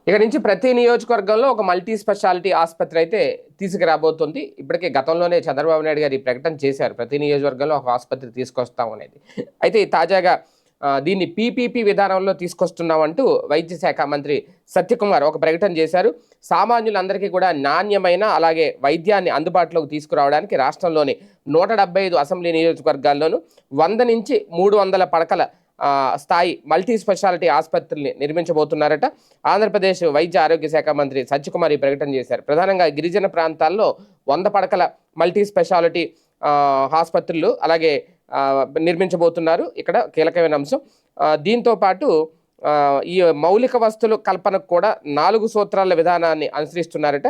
ఇక నుంచి ప్రతి నియోజకవర్గంలో ఒక మల్టీ స్పెషాలిటీ ఆసుపత్రి అయితే తీసుకురాబోతుంది. ఇప్పటికే గతంలోనే చంద్రబాబు నాయుడు గారు ఈ ప్రకటన చేశారు. ప్రతి నియోజకవర్గంలో ఒక ఆసుపత్రి తీసుకొస్తాం అనేది. అయితే తాజాగా దీన్ని పీపీపీ విధానంలో తీసుకొస్తున్నామంటూ వైద్య శాఖ మంత్రి సత్యకుమార్ ఒక ప్రకటన చేశారు. సామాన్యులందరికీ కూడా నాణ్యమైన అలాగే వైద్యాన్ని అందుబాటులోకి తీసుకురావడానికి రాష్ట్రంలోని 175 అసెంబ్లీ నియోజకవర్గాల్లోనూ 100 నుంచి 300 పడకల స్థాయి మల్టీ స్పెషాలిటీ ఆసుపత్రిని నిర్మించబోతున్నారట. ఆంధ్రప్రదేశ్ వైద్య ఆరోగ్య శాఖ మంత్రి సత్యకుమార్ ఈ ప్రకటన చేశారు. ప్రధానంగా గిరిజన ప్రాంతాల్లో 100 పడకల మల్టీ స్పెషాలిటీ ఆసుపత్రులు అలాగే నిర్మించబోతున్నారు. ఇక్కడ కీలకమైన అంశం. దీంతో పాటు ఈ మౌలిక వస్తువుల కల్పనకు కూడా 4 సూత్రాల విధానాన్ని అనుసరిస్తున్నారట.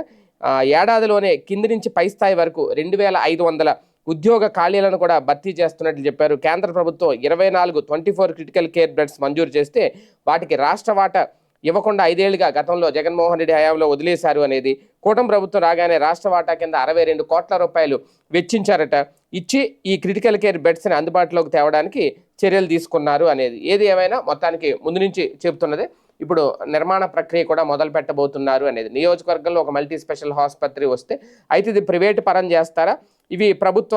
ఏడాదిలోనే కింది నుంచి పై స్థాయి వరకు 2500 ఉద్యోగ ఖాళీలను కూడా భర్తీ చేస్తున్నట్లు చెప్పారు. కేంద్ర ప్రభుత్వం 24 క్రిటికల్ కేర్ బెడ్స్ మంజూరు చేస్తే వాటికి రాష్ట్ర వాటా ఇవ్వకుండా 5 ఏళ్లుగా గతంలో జగన్మోహన్ రెడ్డి హయాంలో వదిలేశారు అనేది. కూటమి ప్రభుత్వం రాగానే రాష్ట్ర వాటా కింద 62 కోట్ల రూపాయలు వెచ్చించారట. ఇచ్చి ఈ క్రిటికల్ కేర్ బెడ్స్ని అందుబాటులోకి తేవడానికి చర్యలు తీసుకున్నారు అనేది. ఏది ఏమైనా మొత్తానికి ముందు నుంచి చెబుతున్నదే ఇప్పుడు నిర్మాణ ప్రక్రియ కూడా మొదలు పెట్టబోతున్నారు అనేది. నియోజకవర్గంలో ఒక మల్టీ స్పెషల్ ఆసుపత్రి వస్తే అయితే ఇది ప్రైవేటు పరం చేస్తారా, ఇవి ప్రభుత్వ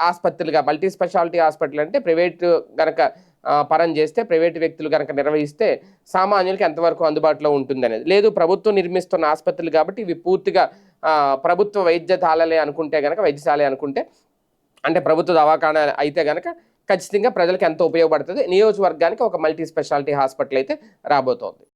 ఆసుపత్రులుగా మల్టీ స్పెషాలిటీ హాస్పిటల్ అంటే ప్రైవేటు గనక పరం చేస్తే ప్రైవేటు వ్యక్తులు కనుక నిర్వహిస్తే సామాన్యులకి ఎంతవరకు అందుబాటులో ఉంటుంది అనేది. లేదు ప్రభుత్వం నిర్మిస్తున్న ఆసుపత్రులు కాబట్టి ఇవి పూర్తిగా ప్రభుత్వ వైద్యశాలలే అనుకుంటే కనుక వైద్యశాలే అనుకుంటే అంటే ప్రభుత్వ దవాఖాన అయితే కనుక ఖచ్చితంగా ప్రజలకు ఎంతో ఉపయోగపడుతుంది. నియోజకవర్గానికి ఒక మల్టీ స్పెషాలిటీ హాస్పిటల్ అయితే రాబోతోంది.